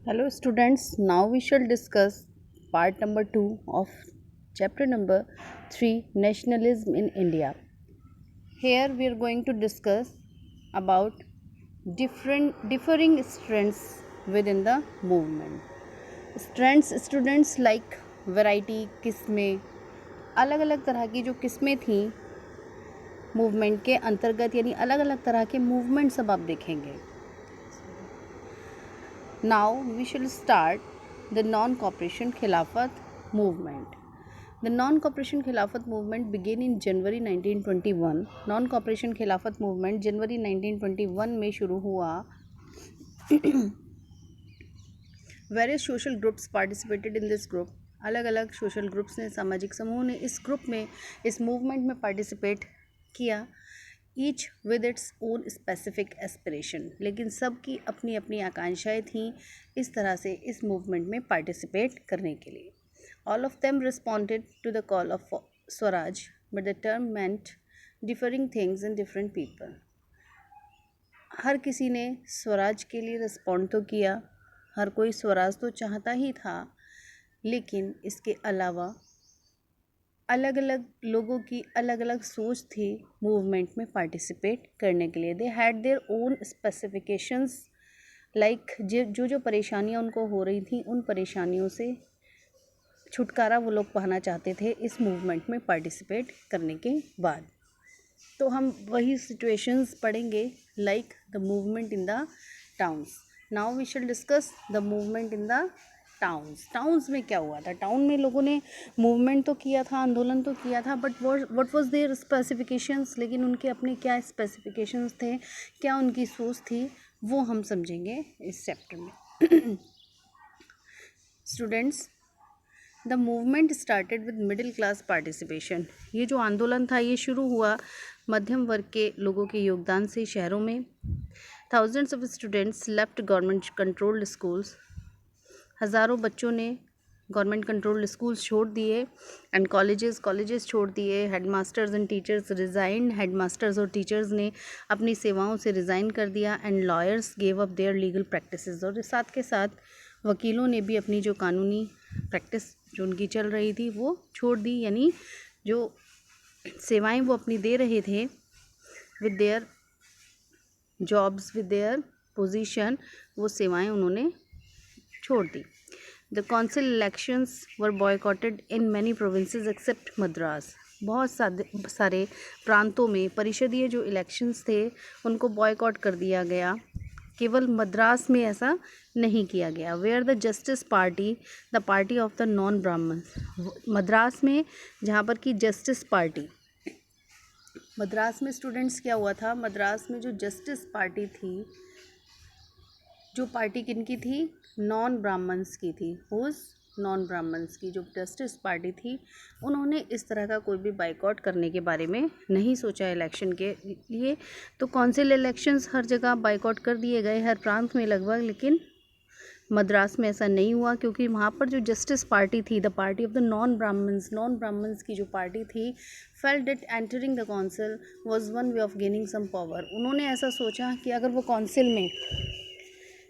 Hello students, now we shall discuss part number 2 of chapter number 3, Nationalism in India. Here we are going to discuss about differing strands within the movement. Strands students like variety, किस्में, अलग अलग तरह की जो किस्में थी movement के अंतर्गत, यानी अलग अलग तरह के मूवमेंट सब आप देखेंगे. Now we shall start the non-cooperation Khilafat movement. The non-cooperation Khilafat movement began in January 1921. Non-cooperation Khilafat movement जनवरी 1921 में शुरू हुआ. Various social groups participated in this group. अलग अलग सोशल ग्रुप्स ने, सामाजिक समूह ने इस ग्रुप में, इस मूवमेंट में पार्टिसिपेट किया. Each with its own specific aspiration, लेकिन सबकी अपनी अपनी आकांक्षाएँ थीं इस तरह से इस मूवमेंट में पार्टिसिपेट करने के लिए. All of them responded to the call of Swaraj, but the term meant differing things in different people. हर किसी ने स्वराज के लिए रिस्पॉन्ड तो किया, हर कोई स्वराज तो चाहता ही था, लेकिन इसके अलावा अलग अलग लोगों की अलग अलग सोच थी मूवमेंट में पार्टिसिपेट करने के लिए. They had their own specifications, like जो जो परेशानियां उनको हो रही थी, उन परेशानियों से छुटकारा वो लोग पाना चाहते थे इस मूवमेंट में पार्टिसिपेट करने के बाद. तो हम वही सिचुएशंस पढ़ेंगे, like the movement in the towns. Now we shall discuss the movement in the towns में क्या हुआ था. टाउन में लोगों ने मूवमेंट तो किया था, आंदोलन तो किया था, but what was their specifications, लेकिन उनके अपने क्या स्पेसिफिकेशंस थे, क्या उनकी सोच थी, वो हम समझेंगे इस चैप्टर में. Students, the movement started with middle class participation. ये जो आंदोलन था ये शुरू हुआ मध्यम वर्ग के लोगों के योगदान से शहरों में. Thousands of students left government controlled schools. हज़ारों बच्चों ने गवर्नमेंट कंट्रोल्ड स्कूल्स छोड़ दिए, एंड कॉलेजेस छोड़ दिए. Headmasters and teachers resigned. Headmasters और टीचर्स ने अपनी सेवाओं से रिज़ाइन कर दिया. And lawyers gave up their legal practices. और साथ के साथ वकीलों ने भी अपनी जो कानूनी प्रैक्टिस जो उनकी चल रही थी वो छोड़ दी, यानी जो सेवाएं वो अपनी दे रहे थे with their jobs, with their position, वो सेवाएं उन्होंने छोड़ दी. The council elections were boycotted in many provinces except Madras. बहुत सारे प्रांतों में परिषदीय जो इलेक्शंस थे उनको बॉयकॉट कर दिया गया, केवल मद्रास में ऐसा नहीं किया गया. Where the justice party, the party of the non Brahmins. Madras में जहाँ पर कि जस्टिस पार्टी, मद्रास में स्टूडेंट्स क्या हुआ था, मद्रास में जो जस्टिस पार्टी थी, जो पार्टी किनकी थी, नॉन ब्राह्मण्स की थी. हुज नॉन ब्राह्मण्स की जो जस्टिस पार्टी थी, उन्होंने इस तरह का कोई भी बाइकआउट करने के बारे में नहीं सोचा इलेक्शन के लिए. तो काउंसिल इलेक्शंस हर जगह बाइकआउट कर दिए गए, हर प्रांत में लगभग, लेकिन मद्रास में ऐसा नहीं हुआ, क्योंकि वहाँ पर जो जस्टिस पार्टी थी, the party of the non Brahmins की जो पार्टी थी, felt that entering the council was one way of gaining some power. उन्होंने ऐसा सोचा कि अगर वो काउंसिल में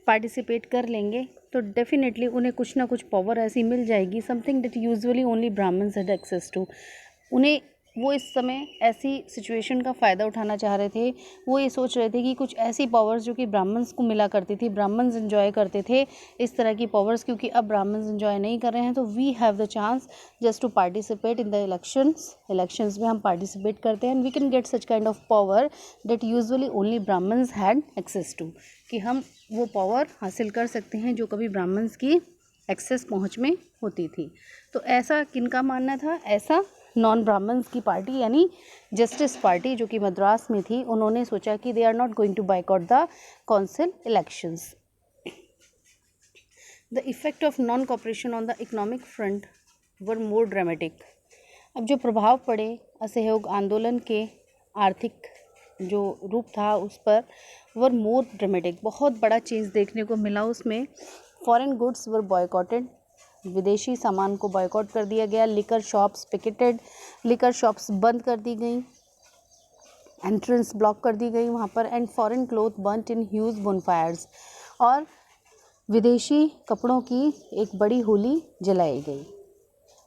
पार्टिसिपेट कर लेंगे तो डेफिनेटली उन्हें कुछ ना कुछ पावर ऐसी मिल जाएगी, something that usually only Brahmins had access to. उन्हें वो इस समय ऐसी सिचुएशन का फ़ायदा उठाना चाह रहे थे. वो ये सोच रहे थे कि कुछ ऐसी पावर्स जो कि ब्राह्मण्स को मिला करती थी, ब्राह्मण्स एंजॉय करते थे, इस तरह की पावर्स क्योंकि अब ब्राह्मण्स एंजॉय नहीं कर रहे हैं, तो we have the chance just to participate in the elections में हम पार्टिसिपेट करते हैं, and we can get such kind of power that usually only Brahmins had access to. कि हम वो पावर हासिल कर सकते हैं जो कभी ब्राह्मण्स की एक्सेस पहुंच में होती थी. तो ऐसा किनका मानना था, ऐसा नॉन ब्राह्मण्स की पार्टी यानी जस्टिस पार्टी जो कि मद्रास में थी, उन्होंने सोचा कि they are not going to boycott the council elections. The effect of non cooperation on the economic front were more dramatic. अब जो प्रभाव पड़े असहयोग आंदोलन के आर्थिक जो रूप था उस पर, वर मोर ड्रामेटिक, बहुत बड़ा चेंज देखने को मिला उसमें. Foreign goods were boycotted. विदेशी सामान को बॉयकॉट कर दिया गया. Liquor shops picketed. Liquor shops बंद कर दी गई, एंट्रेंस ब्लॉक कर दी गई वहाँ पर. And foreign cloth burnt in huge bonfires. और विदेशी कपड़ों की एक बड़ी होली जलाई गई।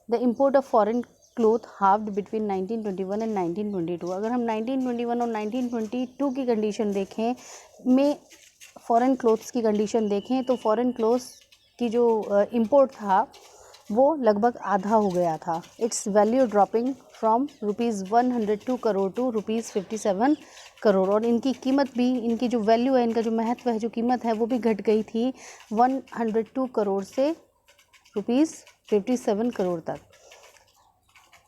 The import of foreign cloth halved between 1921 and 1922। अगर हम 1921 और 1922 की कंडीशन देखें में फॉरेन क्लोथ्स की कंडीशन देखें तो फॉरेन क्लोथ्स की जो इम्पोर्ट था वो लगभग आधा हो गया था। Its value dropping from ₹102 crore to ₹57 crore. और इनकी कीमत भी, इनकी जो वैल्यू है, इनका जो महत्व है, जो कीमत है, वो भी घट गई थी 102 करोड़ से ₹57 करोड़ तक।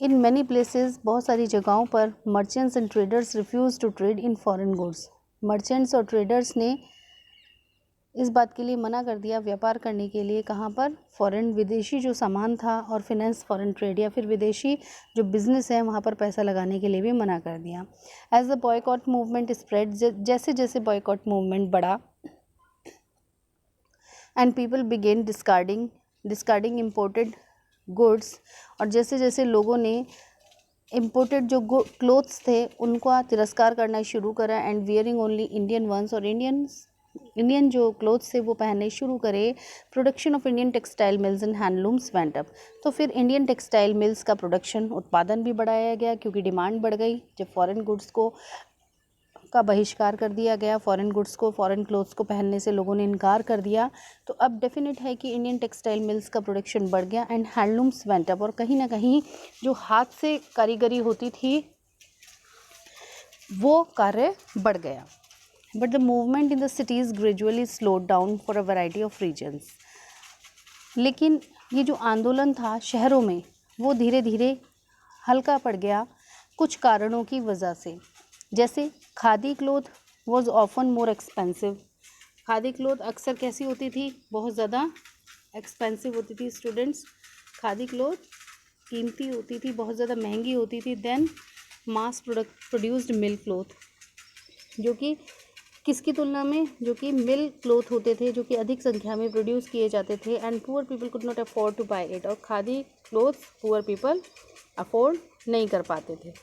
इन मैनी प्लेसेस, बहुत सारी जगहों पर merchants and traders refuse to trade in foreign goods. Merchants और ट्रेडर्स ने इस बात के लिए मना कर दिया व्यापार करने के लिए, कहाँ पर, फॉरेन, विदेशी जो सामान था और फिनेंस फॉरेन ट्रेड या फिर विदेशी जो बिज़नेस है वहाँ पर पैसा लगाने के लिए भी मना कर दिया। As the boycott movement spread, जैसे जैसे बॉयकॉट मूवमेंट बढ़ा and people began discarding imported goods, और जैसे जैसे लोगों ने इम्पोर्टेड जो क्लोथ्स थे उनका तिरस्कार करना शुरू करा and wearing only Indian ones, और इंडियन जो क्लोथ्स थे वो पहनने शुरू करे। Production of Indian textile mills and handlooms went up. तो फिर इंडियन टेक्सटाइल मिल्स का प्रोडक्शन, उत्पादन भी बढ़ाया गया क्योंकि डिमांड बढ़ गई। जब फॉरेन गुड्स का बहिष्कार कर दिया गया, फॉरेन गुड्स को, फॉरेन क्लोथ्स को पहनने से लोगों ने इनकार कर दिया, तो अब डेफिनेट है कि इंडियन टेक्सटाइल मिल्स का प्रोडक्शन बढ़ गया एंड हैंडलूम्स वेंट अप। और कहीं ना कहीं जो हाथ से कारीगरी होती थी वो कार्य बढ़ गया। But the movement in the cities gradually slowed down for a variety of reasons. लेकिन ये जो आंदोलन था शहरों में वो धीरे धीरे हल्का पड़ गया कुछ कारणों की वजह से। जैसे khadi cloth was often more expensive. Khadi cloth अक्सर कैसी होती थी, बहुत ज़्यादा एक्सपेंसिव होती थी स्टूडेंट्स। खादी क्लोथ कीमती होती थी, बहुत ज़्यादा महंगी होती थी। देन मास प्रोड्यूस्ड मिल क्लोथ, जो कि किसकी तुलना में, जो कि मिल क्लोथ होते थे, जो कि अधिक संख्या में प्रोड्यूस किए जाते थे। And poor people could not afford to buy इट। और khadi cloth poor people afford नहीं कर पाते थे।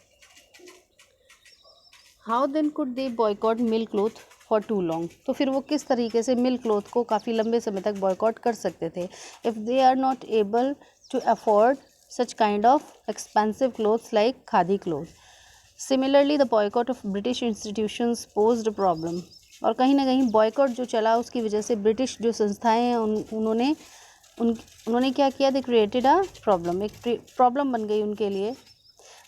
How then could they boycott mill cloth for too long. तो फिर वो किस तरीके से मिल क्लोथ को काफ़ी लंबे समय तक बॉयकॉट कर सकते थे। If they are not able to afford such kind of expensive clothes like khadi clothes. Similarly, the boycott of British institutions posed a problem. और कहीं ना कहीं बॉयकॉट जो चला उसकी वजह से ब्रिटिश जो संस्थाएं हैं उन्होंने क्या किया, दे क्रिएटेड अ प्रॉब्लम, एक प्रॉब्लम बन गई उनके लिए।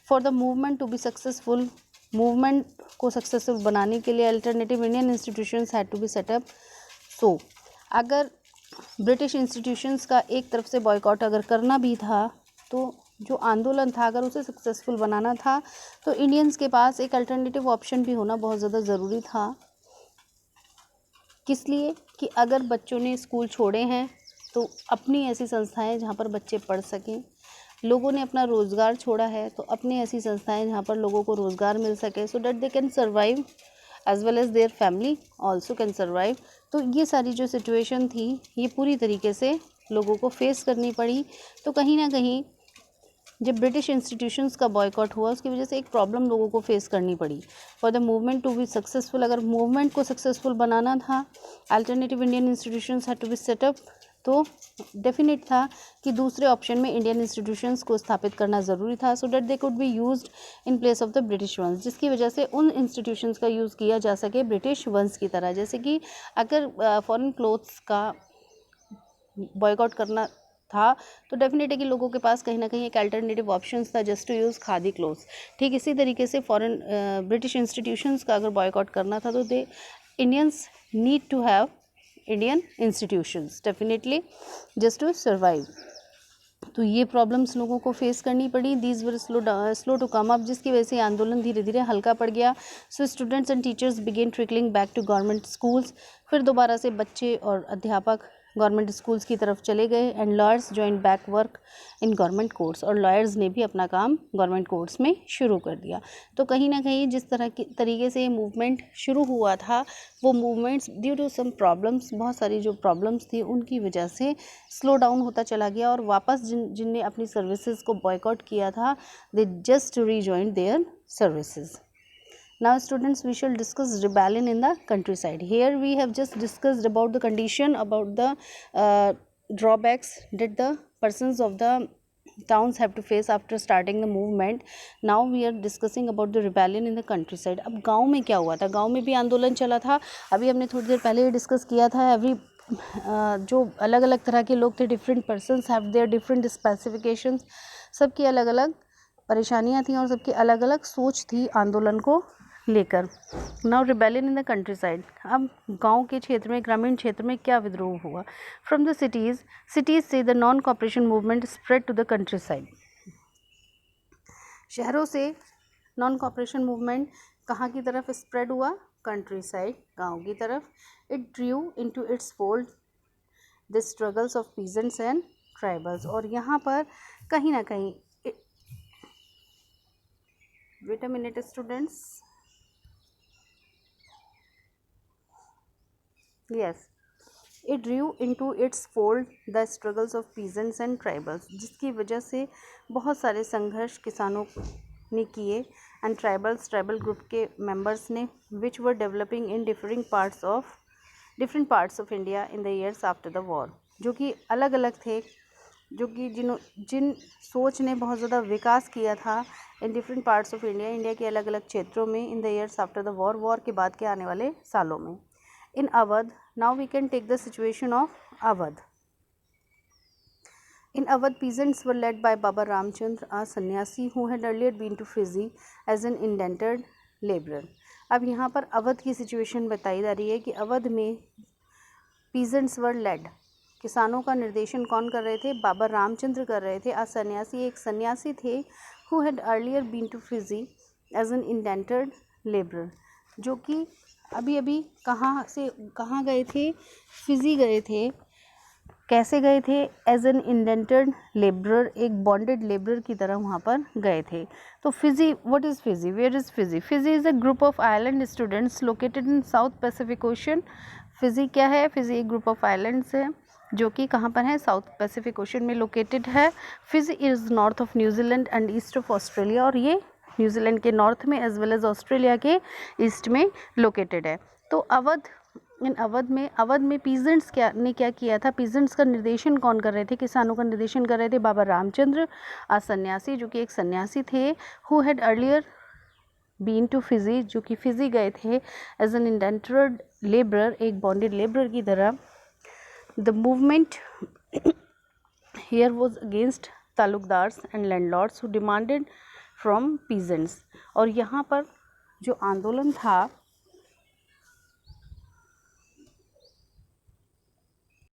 For the movement to be successful, movement को सक्सेसफुल बनाने के लिए alternative Indian institutions had to be set up. So अगर ब्रिटिश इंस्टीट्यूशंस का एक तरफ से बॉयकॉट अगर करना भी था तो जो आंदोलन था अगर उसे सक्सेसफुल बनाना था तो इंडियंस के पास एक अल्टरनेटिव ऑप्शन भी होना बहुत ज़्यादा ज़रूरी था। किस लिए, कि अगर बच्चों ने स्कूल छोड़े हैं तो अपनी ऐसी संस्थाएं जहां पर बच्चे पढ़ सकें, लोगों ने अपना रोज़गार छोड़ा है तो अपनी ऐसी संस्थाएं जहां पर लोगों को रोज़गार मिल सके, so that they can survive as well as their family also can survive. तो ये सारी जो सिचुएशन थी ये पूरी तरीके से लोगों को फेस करनी पड़ी। तो कहीं ना कहीं जब ब्रिटिश इंस्टीट्यूशंस का बॉयकॉट हुआ उसकी वजह से एक प्रॉब्लम लोगों को फेस करनी पड़ी। For the movement to be successful, अगर मूवमेंट को सक्सेसफुल बनाना था, alternative Indian institutions had to be set up, तो डेफिनेट था कि दूसरे ऑप्शन में इंडियन इंस्टीट्यूशंस को स्थापित करना ज़रूरी था, so that they could be used in place of the British ones, जिसकी वजह से उन इंस्टीट्यूशंस का यूज़ किया जा सके ब्रिटिश वंस की तरह। जैसे कि अगर फॉरेन क्लोथ्स का बॉयकॉट करना था तो डेफिनेट है कि लोगों के पास कहीं ना कहीं एक अल्टरनेटिव ऑप्शंस था just to use khadi clothes. ठीक इसी तरीके से फॉरेन ब्रिटिश इंस्टीट्यूशंस का अगर बॉयकॉट करना था तो the Indians need to have Indian institutions definitely just to survive. तो ये प्रॉब्लम्स लोगों को फेस करनी पड़ी। These were slow to come up, जिसकी वजह से आंदोलन धीरे धीरे हल्का पड़ गया। So students and teachers began trickling back to government schools. फिर दोबारा से बच्चे और अध्यापक गवर्नमेंट स्कूल्स की तरफ चले गए and lawyers join back work in government courts, और लॉयर्स ने भी अपना काम गवर्नमेंट कोर्ट्स में शुरू कर दिया। तो कहीं ना कहीं जिस तरीके से ये मूवमेंट शुरू हुआ था वो movements due to some problems, बहुत सारी जो प्रॉब्लम्स थी उनकी वजह से स्लो डाउन होता चला गया, और वापस जिनने अपनी सर्विसेज को बॉयकॉट किया था they just rejoin their services. Now students, we shall discuss rebellion in the countryside. Here we have just discussed about the condition, about the drawbacks that the persons of the towns have to face after starting the movement. Now we are discussing about the rebellion in the countryside. अब गांव में क्या हुआ था, गांव में भी आंदोलन चला था, अभी हमने थोड़ी देर पहले ही डिस्कस किया था. जो अलग अलग तरह के लोग थे, different persons have their different specifications, सबकी अलग अलग परेशानियां थी और सबकी अलग अलग सोच थी आंदोलन को लेकर. Now rebellion in the country side. अब गांव के क्षेत्र में, ग्रामीण क्षेत्र में क्या विद्रोह हुआ. फ्रॉम द सिटीज़ से the non cooperation movement spread to the countryside. शहरों से नॉन कॉपरेशन मूवमेंट कहाँ की तरफ स्प्रेड हुआ, कंट्री साइड, गाँव की तरफ. It drew into its fold the struggles of peasants and tribals. और यहाँ पर कहीं ना कहीं, wait a minute students, yes, it drew into its fold the struggles of peasants and tribals, जिसकी वजह से बहुत सारे संघर्ष किसानों ने किए एंड ट्राइबल ग्रुप के मेंबर्स ने, which were developing in different parts of India in the years after the war, जो कि अलग अलग थे, जो कि जिन सोच ने बहुत ज़्यादा विकास किया था इन डिफरेंट पार्ट्स ऑफ इंडिया के अलग अलग क्षेत्रों में इन the years after the war के बाद के आने वाले सालों में. In Awadh, now we can take the situation of Awadh. In Awadh, peasants were led by Baba Ramchandra, a sannyasi who had earlier been to Fiji as an indentured laborer. अब यहाँ पर अवध की सिचुएशन बताई जा रही है कि अवध में peasants were led, किसानों का निर्देशन कौन कर रहे थे, बाबा रामचंद्र कर रहे थे. सन्यासी, एक सन्यासी थे, who had earlier been to Fiji as an indentured laborer, जो कि अभी कहाँ से कहाँ गए थे, फिजी गए थे. कैसे गए थे, एज एन इंडेंटेड लेबरर, एक बॉन्डेड लेबरर की तरह वहाँ पर गए थे. तो Fiji, what is Fiji, where is Fiji. Fiji is a group of island students located in South Pacific Ocean. Fiji क्या है, फिजी एक ग्रुप ऑफ आइलैंड्स है जो कि कहाँ पर है, साउथ पैसिफिक ओशन में लोकेटेड है. Fiji is north of New Zealand and east of Australia, और ये न्यूजीलैंड के नॉर्थ में एज वेल एज ऑस्ट्रेलिया के ईस्ट में लोकेटेड है. तो अवध में पीजेंट्स क्या किया था, पीजेंट्स का निर्देशन कौन कर रहे थे, किसानों का निर्देशन कर रहे थे बाबा रामचंद्र, आ सन्यासी, जो कि एक सन्यासी थे, who had earlier been to Fiji, जो कि फिजी गए थे एज एन इंडेंटेड लेबरर, एक बॉन्डेड लेबरर की तरह. The movement here was against taluqdars and landlords who demanded from peasants. और यहाँ पर जो आंदोलन था